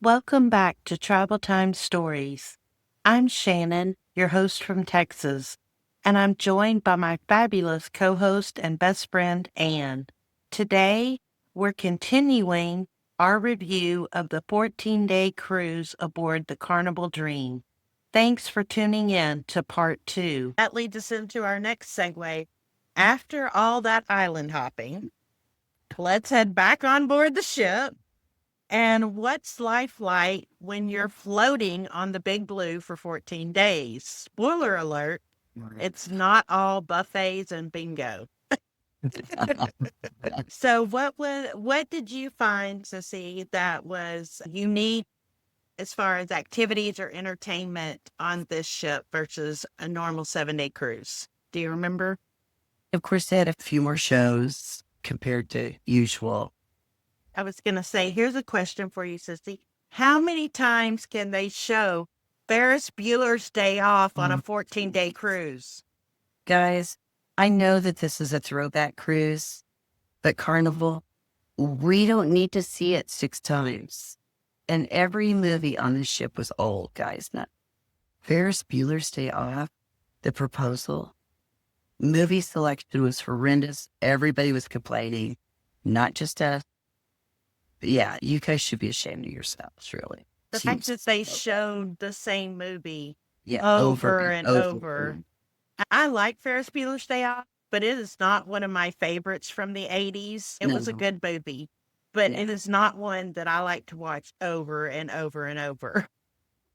Welcome back to Travel Time Stories. I'm Shannon, your host from Texas, and I'm joined by my fabulous co host and best friend, Ann. Today, we're continuing our review of the 14-day cruise aboard the Carnival Dream. Thanks for tuning in to part two. That leads us into our next segue. After all that island hopping, let's head back on board the ship. And what's life like when you're floating on the Big Blue for 14 days? Spoiler alert, it's not all buffets and bingo. So what did you find, Sissy, that was unique as far as activities or entertainment on this ship versus a normal 7-day cruise? Do you remember? Of course, they had a few more shows compared to usual. I was going to say, here's a question for you, Sissy. How many times can they show Ferris Bueller's Day Off on a 14-day cruise? Guys, I know that this is a throwback cruise, but Carnival, we don't need to see it 6 times. And every movie on this ship was old, guys. Not Ferris Bueller's Day Off, The Proposal. Movie selection was horrendous. Everybody was complaining, not just us. But yeah, you guys should be ashamed of yourselves, really. The fact that they showed the same movie over and over. I like Ferris Bueller's Day Off, but it is not one of my favorites from the 80s. It was a good movie, but it is not one that I like to watch over and over and over.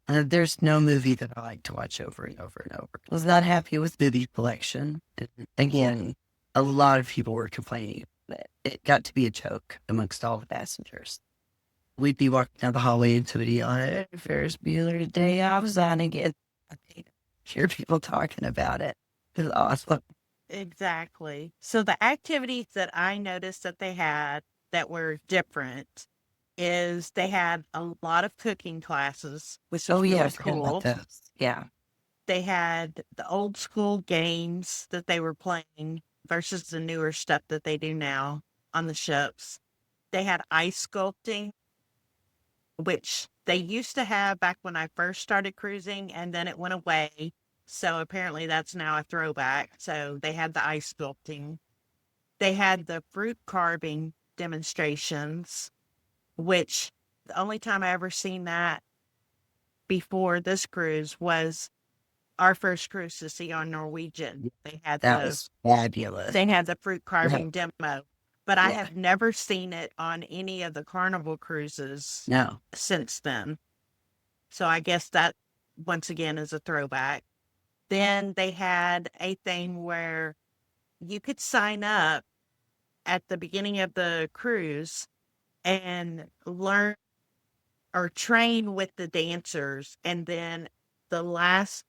There's no movie that I like to watch over and over and over. I was not happy with movie selection. Again, a lot of people were complaining that it got to be a joke amongst all the passengers. We'd be walking down the hallway and somebody on Ferris Bueller Day Off was on again. Hear people talking about it. It was awesome. Exactly. So the activities that I noticed that they had that were different is they had a lot of cooking classes, which was really cool. Yeah. They had the old school games that they were playing versus the newer stuff that they do now on the ships. They had ice sculpting, which they used to have back when I first started cruising, and then it went away. So apparently that's now a throwback. So they had the ice sculpting. They had the fruit carving demonstrations, which the only time I ever seen that before this cruise was our first cruise to see on Norwegian. They had that was fabulous. They had the fruit carving demo, but I have never seen it on any of the Carnival cruises since then. So I guess that once again is a throwback. Then they had a thing where you could sign up at the beginning of the cruise and learn or train with the dancers. And then the last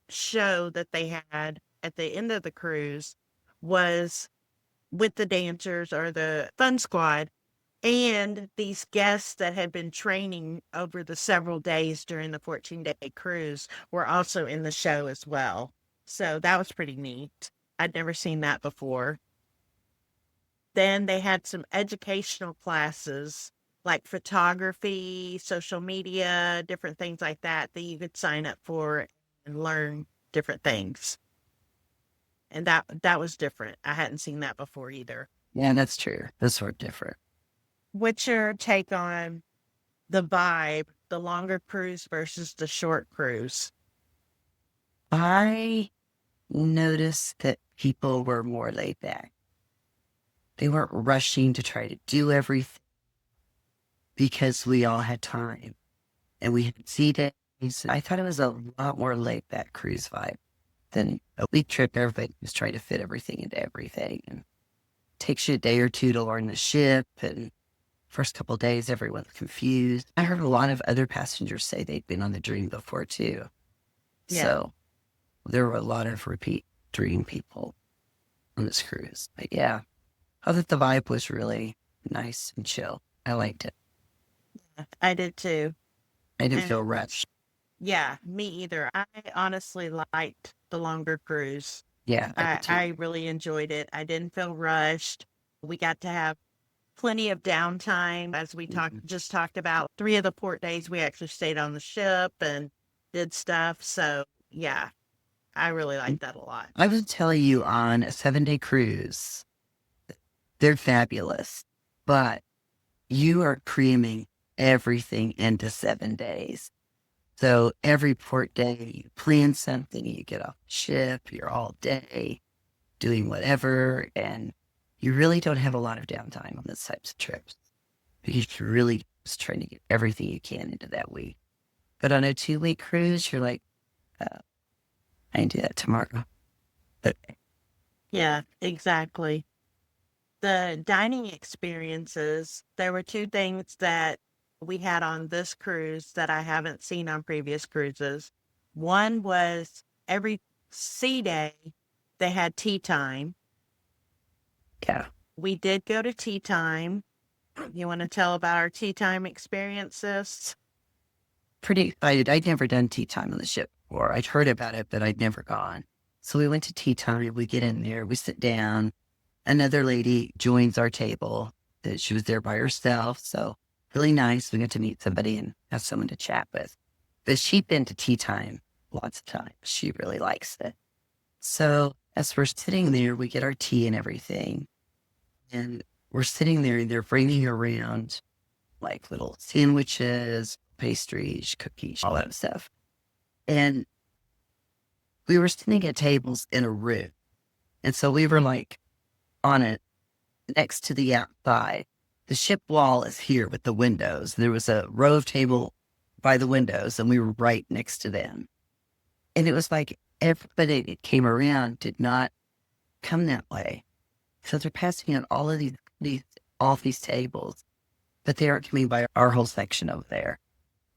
show that they had at the end of the cruise was with the dancers or the fun squad and these guests that had been training over the several days during the 14-day cruise were also in the show as well. So that was pretty neat. I'd never seen that before. Then they had some educational classes like photography, social media, different things like that that you could sign up for and learn different things. And that was different. I hadn't seen that before either. Yeah, that's true. Those were different. What's your take on the vibe, the longer cruise versus the short cruise? I noticed that people were more laid back. They weren't rushing to try to do everything because we all had time and we had sea days. I thought it was a lot more laid back cruise vibe than a week trip. Everybody was trying to fit everything into everything, and it takes you a day or two to learn the ship. And first couple of days, everyone's confused. I heard a lot of other passengers say they'd been on the Dream before too. Yeah. So there were a lot of repeat Dream people on this cruise. But yeah, I thought the vibe was really nice and chill. I liked it. I did too. I didn't feel rushed. Yeah, me either. I honestly liked the longer cruise. Yeah, I really enjoyed it. I didn't feel rushed. We got to have plenty of downtime. As we just talked about, 3 of the port days we actually stayed on the ship and did stuff. So yeah, I really like that a lot. I would tell you on a 7-day cruise, they're fabulous, but you are cramming everything into 7 days. So every port day, you plan something, you get off the ship, you're all day doing whatever, and you really don't have a lot of downtime on those types of trips because you're really just trying to get everything you can into that week. But on a 2-week cruise, you're like, I can do that tomorrow. Okay. Yeah, exactly. The dining experiences, there were 2 things that we had on this cruise that I haven't seen on previous cruises. One was every sea day, they had tea time. Yeah. We did go to tea time. You want to tell about our tea time experiences? Pretty excited. I'd never done tea time on the ship before. I'd heard about it, but I'd never gone. So we went to tea time. We get in there, we sit down. Another lady joins our table. She was there by herself. So really nice. We got to meet somebody and have someone to chat with. But she'd been to tea time lots of times. She really likes it. So as we're sitting there, we get our tea and everything. And we're sitting there and they're bringing around like little sandwiches, pastries, cookies, all that stuff. And we were sitting at tables in a room. And so we were like on it next to the outside. The ship wall is here with the windows. There was a row of table by the windows and we were right next to them. And it was like everybody that came around did not come that way. So they're passing out all of these tables, but they aren't coming by our whole section over there.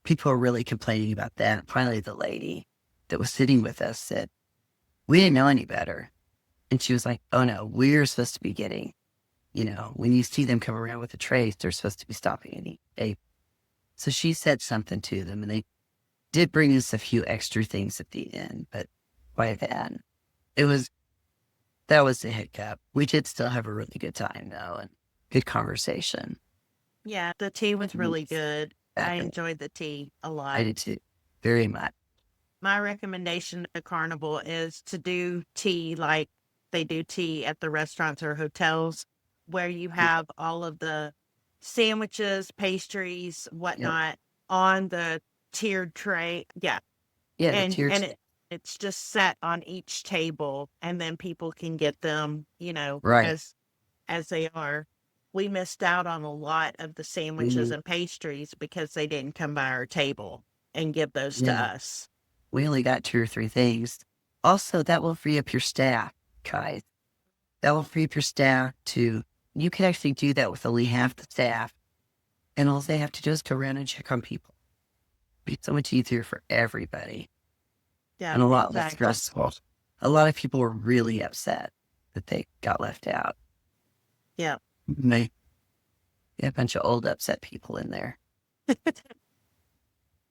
People are really complaining about that. Finally, the lady that was sitting with us said, we didn't know any better. And she was like, oh no, we're supposed to be getting, when you see them come around with a trays, they're supposed to be stopping and eating. So she said something to them and they did bring us a few extra things at the end, but by then that was a hiccup. We did still have a really good time though and good conversation. Yeah, the tea was really good. I enjoyed the tea a lot. I did too, very much. My recommendation at Carnival is to do tea like they do tea at the restaurants or hotels, where you have all of the sandwiches, pastries, whatnot on the tiered tray. Yeah. Yeah, and it's just set on each table and then people can get them, right. as they are. We missed out on a lot of the sandwiches and pastries because they didn't come by our table and give those to us. We only got 2 or 3 things. Also, that will free up your staff, guys. That will free up your staff you can actually do that with only half the staff. And all they have to do is go around and check on people. It'd be so much easier for everybody. Yeah, and a lot less stressful. A lot of people were really upset that they got left out. Yeah. They a bunch of old upset people in there.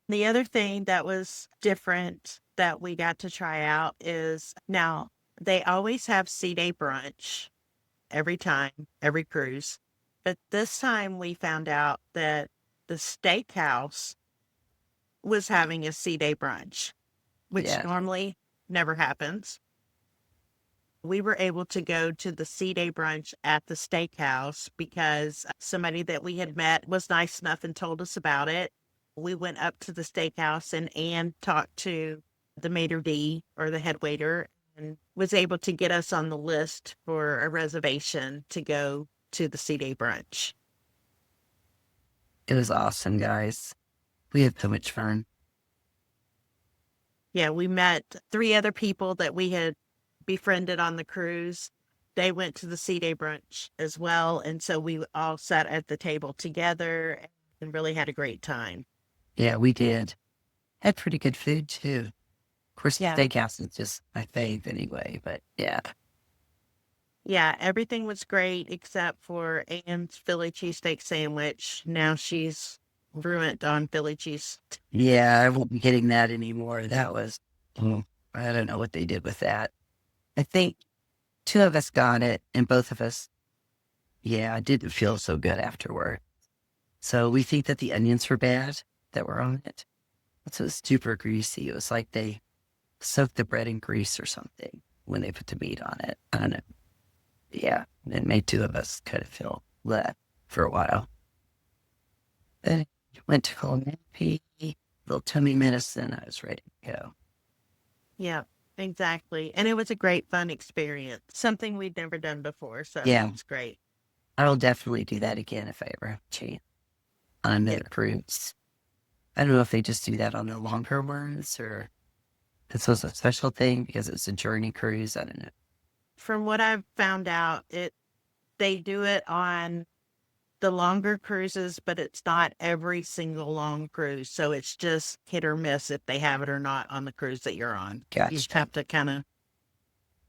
The other thing that was different that we got to try out is now they always have sea day brunch every time, every cruise. But this time we found out that the steakhouse was having a sea day brunch, which normally never happens. We were able to go to the sea day brunch at the steakhouse because somebody that we had met was nice enough and told us about it. We went up to the steakhouse and Ann talked to the maitre d' or the head waiter and was able to get us on the list for a reservation to go to the sea day brunch. It was awesome, guys. We had so much fun. Yeah, we met 3 other people that we had befriended on the cruise. They went to the sea day brunch as well. And so we all sat at the table together and really had a great time. Yeah, we did. Had pretty good food too. Of course, the steakhouse is just my fave anyway, but yeah. Yeah, everything was great except for Ann's Philly cheesesteak sandwich. Now she's ruined on Philly cheese. Yeah, I won't be getting that anymore. That was, I don't know what they did with that. I think 2 of us got it and both of us Yeah, I didn't feel so good afterward. So we think that the onions were bad that were on it. So it was super greasy. It was like they soaked the bread in grease or something when they put the meat on it. I don't know. Yeah, it made two of us kind of feel that for a while. Then I went to colonoscopy, little tummy medicine. I was ready to go. Yeah, exactly. And it was a great fun experience. Something we'd never done before. So Yeah, it's great. I will definitely do that again if I ever have a chance on Yeah. another cruise. I don't know if they just do that on the longer ones or this was a special thing because it's a journey cruise. I don't know. From what I've found out, they do it on the longer cruises, but it's not every single long cruise. So it's just hit or miss if they have it or not on the cruise that you're on. You just Gotcha. have to kind of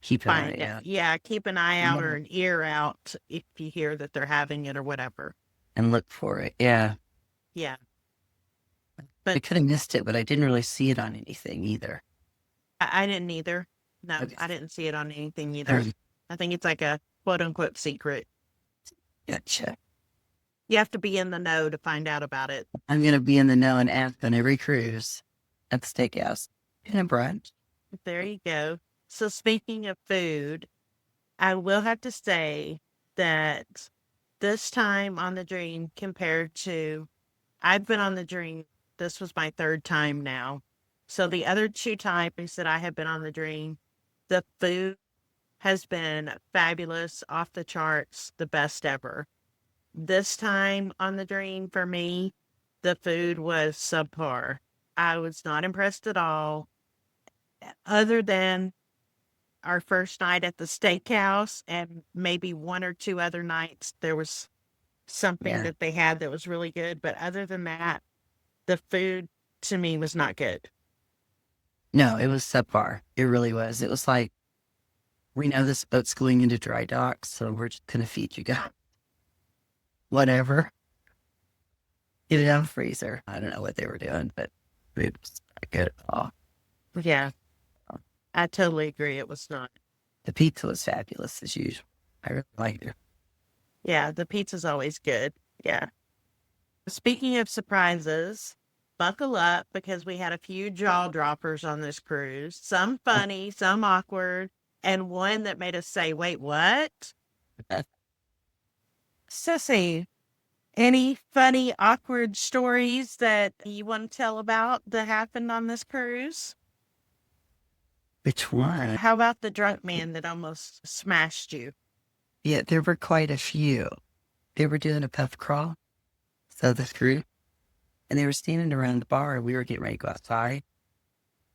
Keep an eye find it. out. Yeah, keep an eye out Yeah. or an ear out if you hear that they're having it or whatever. And look for it. Yeah. Yeah. I But could have missed it, but I didn't really see it on anything either. I didn't either. No, Okay. I didn't see it on anything All either. right. I think it's like a quote unquote secret. Gotcha. You have to be in the know to find out about it. I'm going to be in the know and ask on every cruise at the steakhouse and a brunch. There you go. So speaking of food, I will have to say that this time on the Dream compared to I've been on the Dream, this was my third time now. So the other two times that I have been on the Dream, the food has been fabulous, off the charts, the best ever. This time on the Dream for me, the food was subpar. I was not impressed at all, other than our first night at the steakhouse and maybe one or two other nights there was something Yeah. that they had that was really good. But other than that, the food to me was not good. No, it was subpar. It really was. It was like, we know this boat's going into dry dock, so we're just going to feed you guys whatever. Get it out of the freezer. I don't know what they were doing, but it was not good at all. Yeah, I totally agree. It was not. The pizza was fabulous as usual. I really liked it. Yeah, the pizza's always good. Yeah. Speaking of surprises, buckle up because we had a few jaw droppers on this cruise. Some funny, some awkward, and one that made us say, wait, what? Sissy, any funny, awkward stories that you want to tell about that happened on this cruise? Which one? How about the drunk man that almost smashed you? Yeah, there were quite a few. They were doing a pub crawl, so the crew, and they were standing around the bar, and we were getting ready to go outside,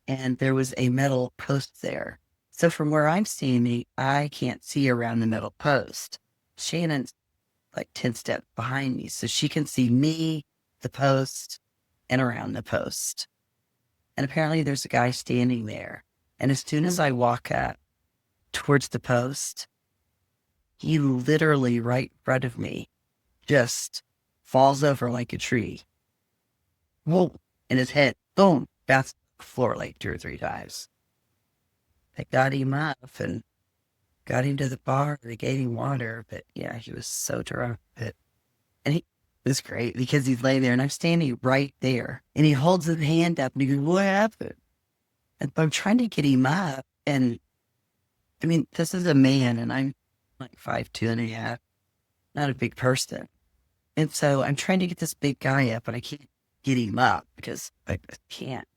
and there was a metal post there. So from where I'm standing, I can't see around the metal post. Shannon's like 10 steps behind me, so she can see me, the post, and around the post. And apparently there's a guy standing there. And as soon as I walk up towards the post, he literally right in front of me just falls over like a tree. Whoa. And his head, boom, bounced on the floor like 2 or 3 times. They got him up and got him to the bar. They gave him water, but yeah, he was so drunk. And he was great because he's laying there and I'm standing right there. And he holds his hand up and he goes, what happened? And I'm trying to get him up. And I mean, this is a man and I'm like 5'2.5", not a big person. And so I'm trying to get this big guy up, but I can't get him up because I can't.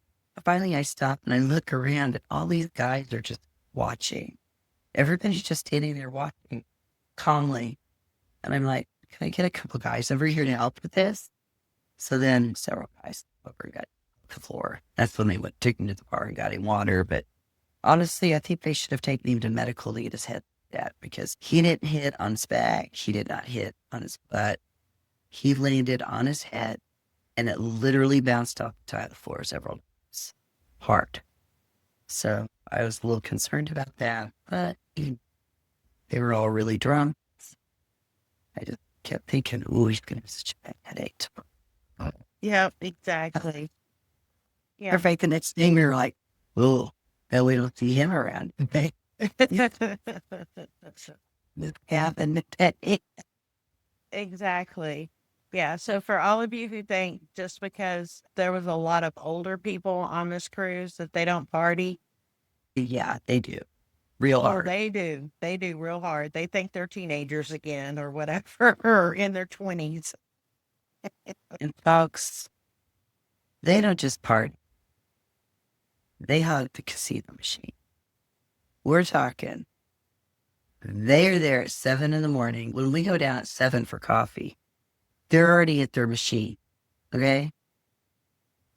Finally, I stop and I look around and all these guys are just watching. Everybody's just standing there watching calmly. And I'm like, can I get a couple guys over here to help with this? So then several guys over and got the floor. That's when they took him to the bar and got him water. But honestly, I think they should have taken him to medical to get his head at because he didn't hit on his back. He did not hit on his butt. He landed on his head and it literally bounced off the tile floor several times. Hard. So I was a little concerned about that, but they were all really drunk. I just kept thinking, ooh, he's going to have such a bad headache tomorrow. Yeah, exactly. Yeah. Perfect. The next thing we were like, ooh, no, we don't see him around. Okay. This happened today. Exactly. Yeah. So for all of you who think just because there was a lot of older people on this cruise that they don't party, Yeah, they do. Real oh, hard. they do. They do real hard. They think they're teenagers again or whatever, or in their 20s. And folks, they don't just party. They hug the casino machine. We're talking. They're there at 7 in the morning. When we go down at 7 for coffee, they're already at their machine. Okay?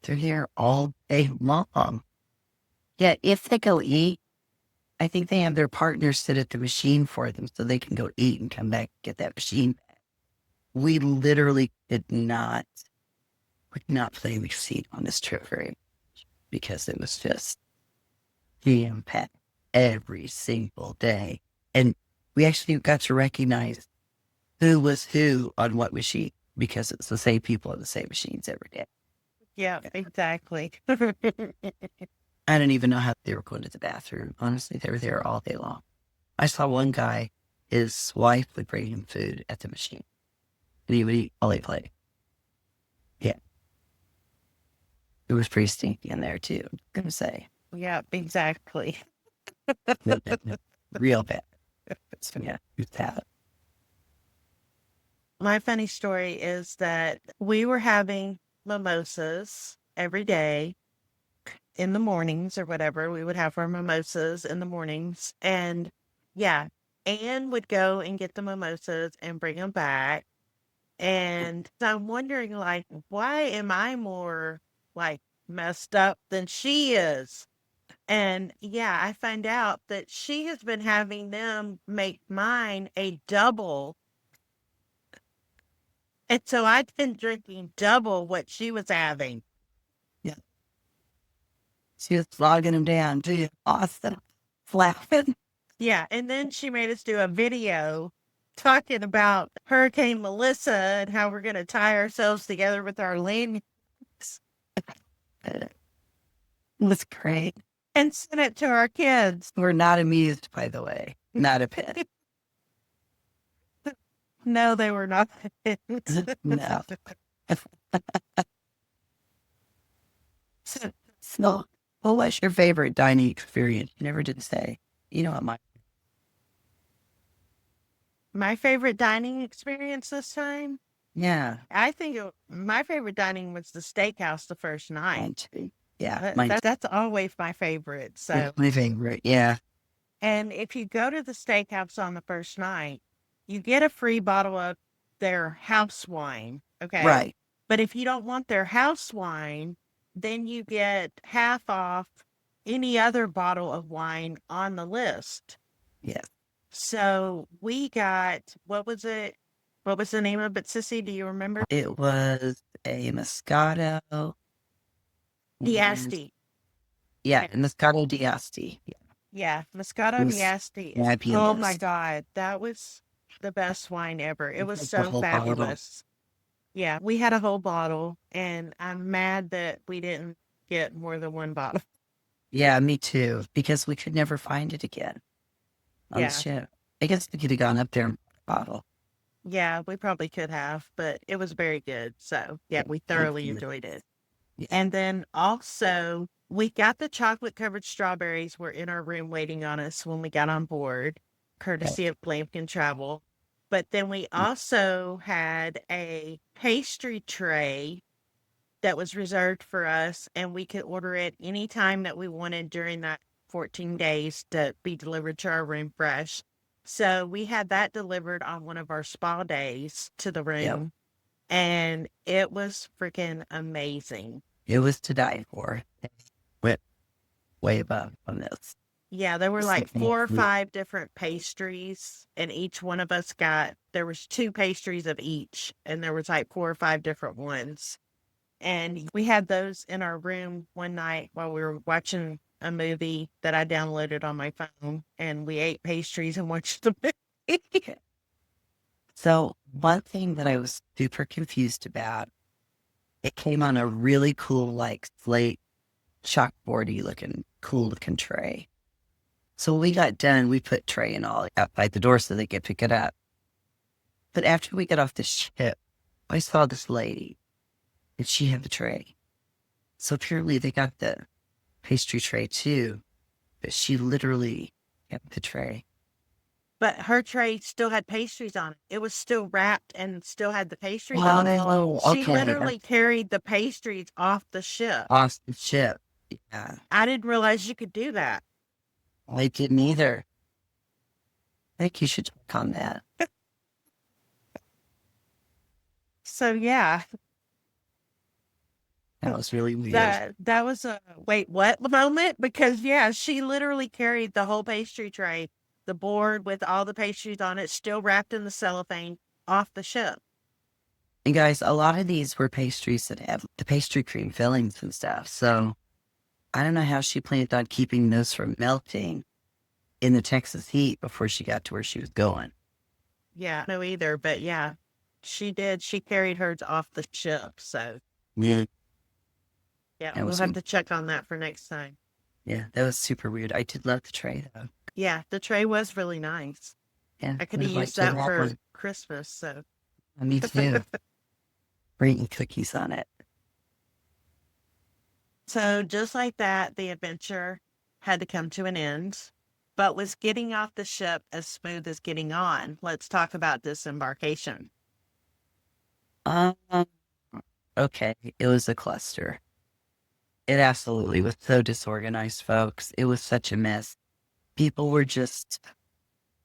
They're here all day long. Yet if they go eat, I think they have their partners sit at the machine for them so they can go eat and come back and get that machine back. We literally could not play the casino on this trip very much because it was just jam-packed every single day. And we actually got to recognize who was who on what machine because it's the same people on the same machines every day. Yeah, exactly. I don't even know how they were going to the bathroom. Honestly, they were there all day long. I saw one guy, his wife would bring him food at the machine. And he would eat while they played. Yeah. It was pretty stinky in there too, I'm going to say. Yeah, exactly. Real bad. So yeah, it's bad. My funny story is that we were having mimosas every day in the mornings or whatever. We would have our mimosas in the mornings. And yeah, Anne would go and get the mimosas and bring them back. And I'm wondering, like, why am I more like messed up than she is? And yeah, I find out that she has been having them make mine a double. And so I'd been drinking double what she was having. Yeah. She was logging him down too. Awesome. Laughing. Yeah. And then she made us do a video talking about Hurricane Melissa and how we're going to tie ourselves together with our lanyards. It was great. And send it to our kids. We're not amused, by the way. Not a bit. No, they were not. No. So, what was your favorite dining experience? You never did say. You know what My favorite dining experience this time? Yeah. I think my favorite dining was the steakhouse the first night. Mine too. Yeah. That's always my favorite. So My favorite. Yeah. And if you go to the steakhouse on the first night, you get a free bottle of their house wine. Okay. Right. But if you don't want their house wine, then you get half off any other bottle of wine on the list. Yes. So we got, what was it? What was the name of it, Sissy? Do you remember? It was a Moscato. D'Asti. Yeah, Moscato D'Asti. Yeah, Moscato D'Asti. Oh my God. That was the best wine ever. It was so fabulous. Yeah, we had a whole bottle, and I'm mad that we didn't get more than one bottle. Yeah, me too, because we could never find it again on the ship. I guess we could have gone up there and bought a bottle. Yeah, we probably could have, but it was very good. So, yeah, we thoroughly enjoyed it. Yeah. And then also, we got the chocolate covered strawberries were in our room waiting on us when we got on board, courtesy of Blampkin Travel. But then we also had a pastry tray that was reserved for us, and we could order it anytime that we wanted during that 14 days to be delivered to our room fresh. So we had that delivered on one of our spa days to the room, and it was freaking amazing. It was to die for. Went way above on this. Yeah, there were like 4 or 5 different pastries, and each one of us there was 2 pastries of each, and there was like 4 or 5 different ones. And we had those in our room one night while we were watching a movie that I downloaded on my phone, and we ate pastries and watched the movie. So one thing that I was super confused about, it came on a really cool, like slate chalkboardy looking, cool looking tray. So when we got done, we put tray and all outside the door so they could pick it up. But after we got off the ship, I saw this lady, and she had the tray. So apparently they got the pastry tray too, but she literally kept the tray. But her tray still had pastries on it. It was still wrapped and still had the pastries on it. She literally carried the pastries off the ship. Off the ship. Yeah. I didn't realize you could do that. I didn't either. I think you should talk on that. So yeah, That was really weird. that was a wait, what moment? Because yeah, she literally carried the whole pastry tray, the board with all the pastries on it, still wrapped in the cellophane, off the ship. And guys, a lot of these were pastries that have the pastry cream fillings and stuff. So I don't know how she planned on keeping those from melting in the Texas heat before she got to where she was going. Yeah, no either. But yeah, she did. She carried hers off the ship. So yeah, we'll have to check on that for next time. Yeah, that was super weird. I did love the tray though. Yeah, the tray was really nice. Yeah, I could have used that for Christmas. So me too. Bringing cookies on it. So just like that, the adventure had to come to an end. But was getting off the ship as smooth as getting on? Let's talk about disembarkation. Okay, it was a cluster. It absolutely was so disorganized, folks. It was such a mess. People were just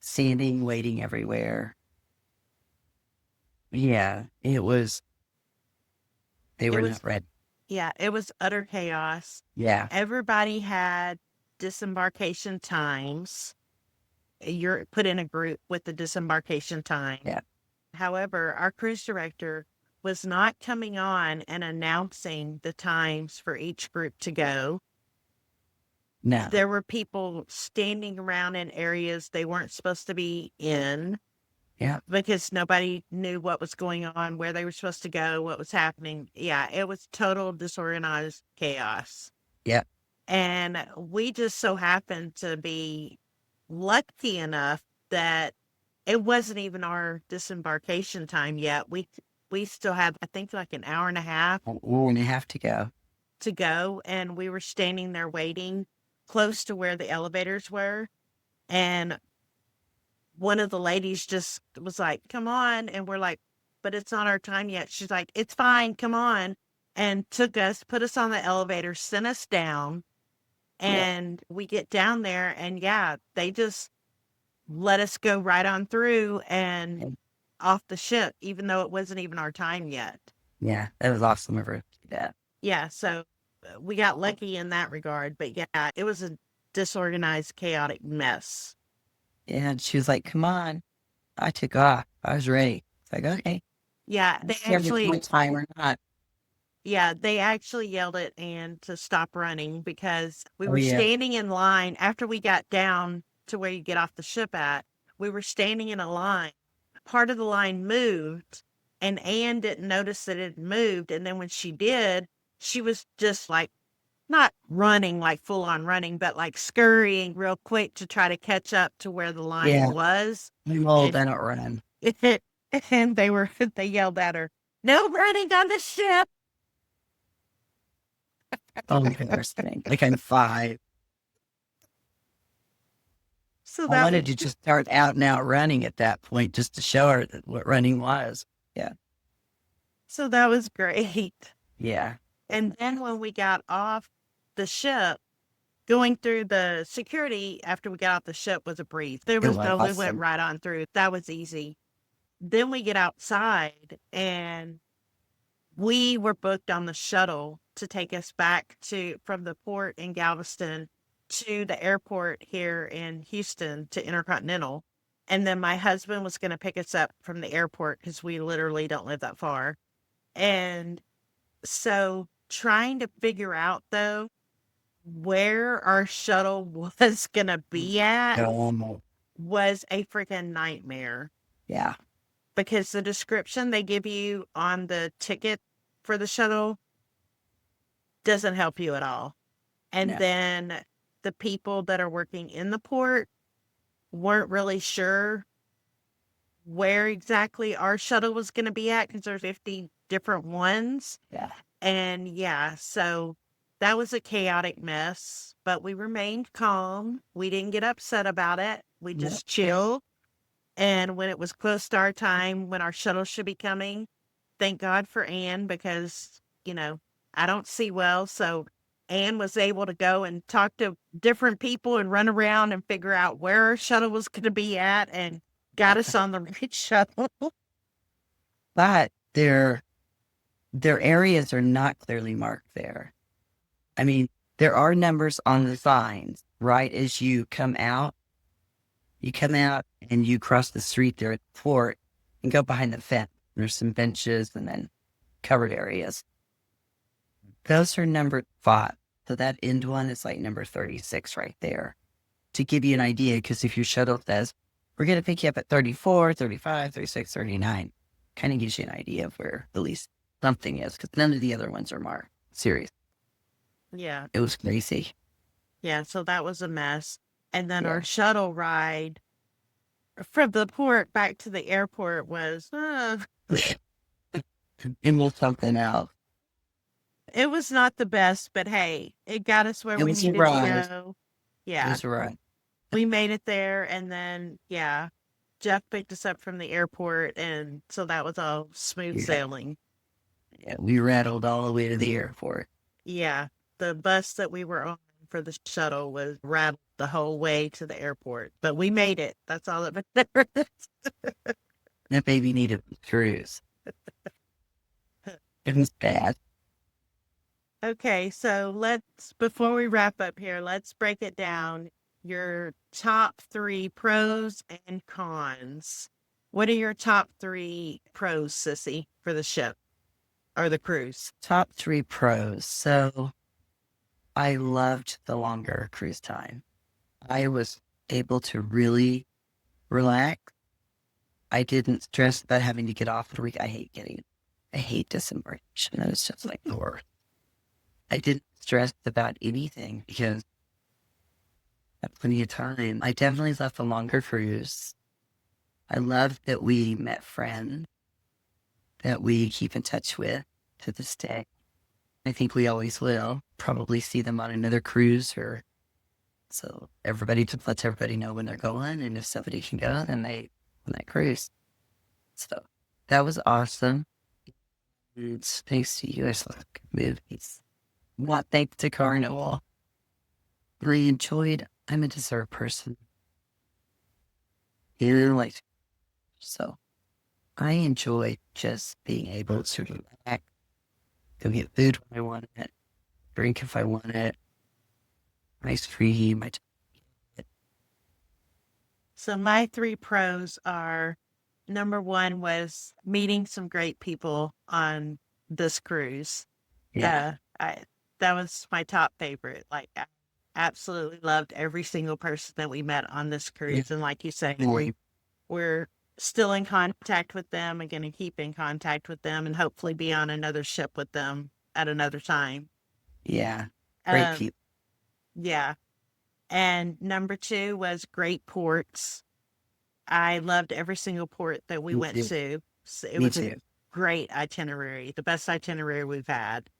standing, waiting everywhere. Yeah, it was. They were not ready. Yeah, it was utter chaos. Yeah. Everybody had disembarkation times. You're put in a group with the disembarkation time. Yeah. However, our cruise director was not coming on and announcing the times for each group to go. No. There were people standing around in areas they weren't supposed to be in. Yeah. Because nobody knew what was going on, where they were supposed to go, what was happening. Yeah, it was total disorganized chaos. Yeah. And we just so happened to be lucky enough that it wasn't even our disembarkation time yet. We still had, I think, like an hour and a half. To go. And we were standing there waiting close to where the elevators were. And one of the ladies just was like, come on. And we're like, but it's not our time yet. She's like, it's fine. Come on. And took us, put us on the elevator, sent us down. And we get down there and yeah, they just let us go right on through and off the ship, even though it wasn't even our time yet. Yeah, that was awesome of her to do that. Yeah, so we got lucky in that regard. But yeah, it was a disorganized, chaotic mess. Yeah, and she was like, come on. I took off. I was ready. It's like, okay. Yeah, they actually... time or not. Yeah, they actually yelled at Ann to stop running because we were standing in line after we got down to where you get off the ship at. We were standing in a line. Part of the line moved and Ann didn't notice that it moved. And then when she did, she was just like, not running, like full on running, but like scurrying real quick to try to catch up to where the line was. Old, I don't run. And they yelled at her, no running on the ship. Oh, embarrassing. Like I'm 5. So I wanted to just start out and out running at that point just to show her what running was. Yeah. So that was great. Yeah. And then when we got off the ship, going through the security after we got off the ship was a breeze. We went right on through. That was easy. Then we get outside and we were booked on the shuttle to take us back from the port in Galveston to the airport here in Houston to Intercontinental. And then my husband was going to pick us up from the airport because we literally don't live that far. And so trying to figure out, though, where our shuttle was going to be at was a freaking nightmare. Yeah. Because the description they give you on the ticket for the shuttle doesn't help you at all. And then the people that are working in the port weren't really sure where exactly our shuttle was going to be at because there's 50 different ones. Yeah. And yeah, so that was a chaotic mess, but we remained calm. We didn't get upset about it. We just chilled. And when it was close to our time, when our shuttle should be coming, thank God for Ann because, I don't see well. So Ann was able to go and talk to different people and run around and figure out where our shuttle was going to be at and got us on the right shuttle. But their areas are not clearly marked there. I mean, there are numbers on the signs, right? As you come out and you cross the street there at the fort and go behind the fence. There's some benches and then covered areas. Those are numbered 5. So that end one is like number 36 right there. To give you an idea, because if your shuttle says, we're going to pick you up at 34, 35, 36, 39, kind of gives you an idea of where at least something is, because none of the other ones are marked. Serious. Yeah. It was crazy. Yeah, so that was a mess. And then our shuttle ride from the port back to the airport was, It was something else. it was not the best, but hey, it got us where It we was a needed to ride. go. It Yeah, was a ride. we made it there. And then, yeah, Jeff picked us up from the airport. And so that was all smooth Yeah. sailing. Yeah, we rattled all the way to the airport. Yeah, the bus that we were on for the shuttle was rattled the whole way to the airport, but we made it. That's all that matters. That baby needed a cruise. It was bad. Okay, so before we wrap up here, let's break it down. Your top 3 pros and cons. What are your top 3 pros, Sissy, for the ship or the cruise? Top 3 pros. So I loved the longer cruise time. I was able to really relax. I didn't stress about having to get off the week. I hate disembarkation. That is just like the worst. I didn't stress about anything because I had plenty of time. I definitely left a longer cruise. I love that we met friends that we keep in touch with to this day. I think we always will. Probably see them on another cruise or so everybody just lets everybody know when they're going, and if somebody can go, then they on that cruise. So that was awesome. And thanks to you, I saw good movies. Not thanks to Carnival. Really enjoyed. I'm a dessert person. So I enjoy just being able to relax, go get food when I want it, drink if I want it, ice cream. So my 3 pros are number 1 was meeting some great people on this cruise. Yeah. That was my top favorite. Like, I absolutely loved every single person that we met on this cruise. And like you say, we're still in contact with them and going to keep in contact with them and hopefully be on another ship with them at another time. Yeah. Great people. Yeah. And number 2 was great ports. I loved every single port that we went to. So it was a great itinerary, the best itinerary we've had.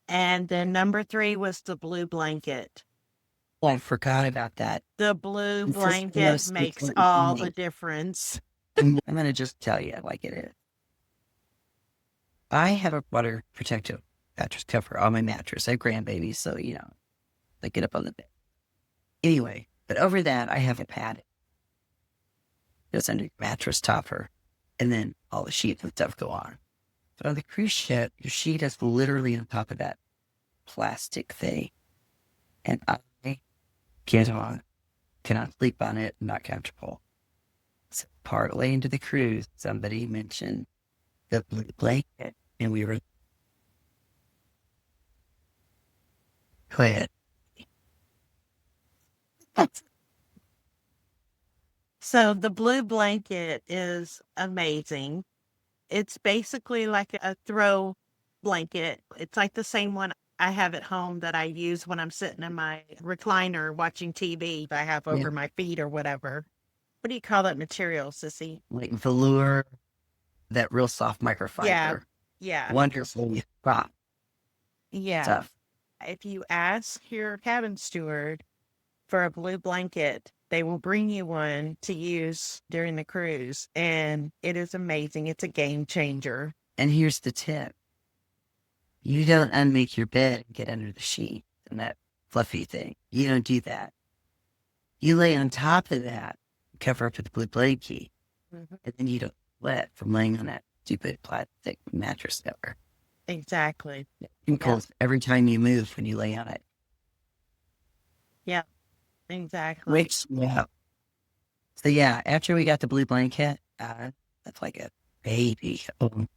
And then number 3 was the blue blanket. Oh, I forgot about that. The blue blanket makes all the difference. I'm going to just tell you like it is. I have a water protective mattress cover on my mattress. I have grandbabies, so, they get up on the bed. Anyway, but over that, I have a pad. Goes under your mattress topper, and then all the sheets and stuff go on. But on the cruise ship, your sheet is literally on top of that plastic thing. And I cannot sleep on it, not comfortable. So partway into the cruise, somebody mentioned the blue blanket, and we were... Go ahead. So the blue blanket is amazing. It's basically like a throw blanket. It's like the same one I have at home that I use when I'm sitting in my recliner watching TV I have over my feet or whatever. What do you call that material, Sissy? like velour, that real soft Yeah. microfiber. Yeah. Wonderful soft Yeah. stuff. If you ask your cabin steward for a blue blanket, they will bring you one to use during the cruise. And it is amazing. It's a game changer. And here's the tip. You don't unmake your bed and get under the sheet and that fluffy thing. You don't do that. You lay on top of that, cover up with a blue blanket, Mhm. and then you don't sweat from laying on that stupid plastic mattress cover. Exactly. Crinkles every time you move when you lay on it. Yeah, exactly. Wakes me up. So yeah, after we got the blue blanket, that's like a baby. Oh,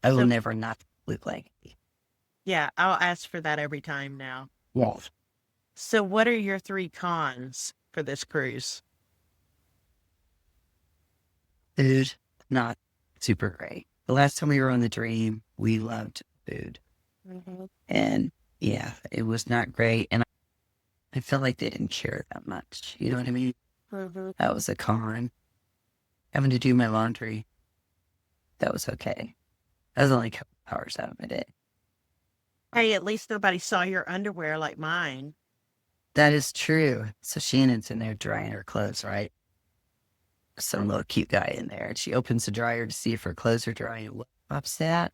I will So, never not the blue blanket. yeah, I'll ask for that every time now. Yes. So, what are your 3 cons for this cruise? Food, not super great. The last time we were on the Dream, we loved food. Mhm. And yeah, it was not great. And I felt like they didn't care that much. You know what I mean? Mhm. That was a con. Having to do my laundry, that was okay. That was only a couple hours out of my day. Hey, at least nobody saw your underwear like mine. That is true. So Shannon's in there drying her clothes, right? Some little cute guy in there. And she opens the dryer to see if her clothes are dry. And what pops that?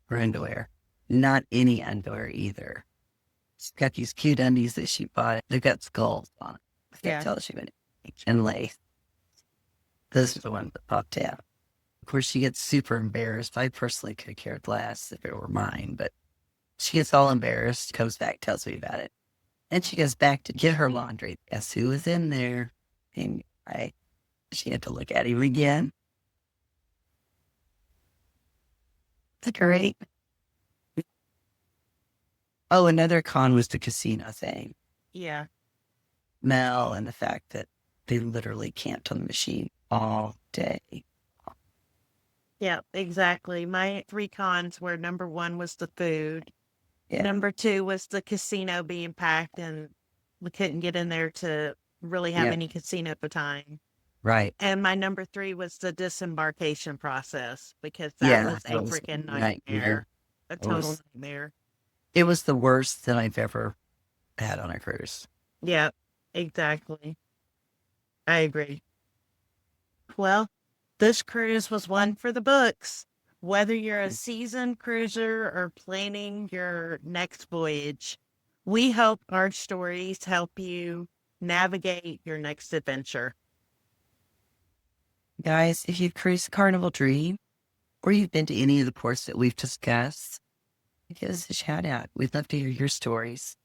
Her underwear. Not any underwear either. She's got these cute undies that she bought. They've got skulls on it. I can't Yeah. tell she went and lace. Those are the ones that popped out. Of course, she gets super embarrassed. I personally could have cared less if it were mine, but she gets all embarrassed, comes back, tells me about it. And she goes back to get her laundry. Guess who was in there? And she had to look at him again. It's great. Oh, another con was the casino thing. Yeah. Mel and the fact that they literally camped on the machine all day. Yeah, exactly. My 3 cons were number 1 was the food. Yeah. Number 2 was the casino being packed and we couldn't get in there to really have Yeah. any casino time. Right. And my number 3 was the disembarkation process because that Yeah. was a That was freaking a nightmare. nightmare. A It total was, nightmare. it was the worst that I've ever had on a cruise. Yeah, exactly. I agree. Well, this cruise was one for the books. Whether you're a seasoned cruiser or planning your next voyage, we hope our stories help you navigate your next adventure. Guys, if you've cruised Carnival Dream or you've been to any of the ports that we've discussed, give us a shout out. We'd love to hear your stories.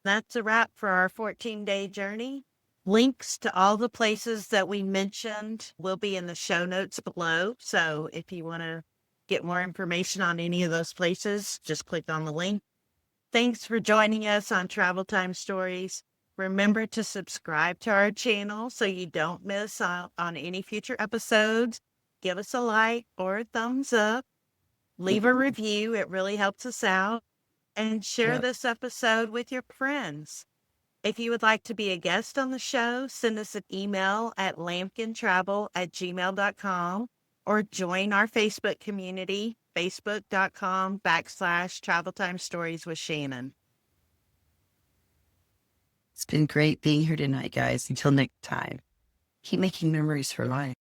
That's a wrap for our 14-day journey. Links to all the places that we mentioned will be in the show notes below. So if you want to get more information on any of those places, just click on the link. Thanks for joining us on Travel Time Stories. Remember to subscribe to our channel so you don't miss out on any future episodes. Give us a like or a thumbs up. Leave a review. It really helps us out. And share this episode with your friends. If you would like to be a guest on the show, send us an email at lampkintravel@gmail.com or join our Facebook community, facebook.com/Travel Time Stories with Shannon. It's been great being here tonight, guys. Until next time, keep making memories for life.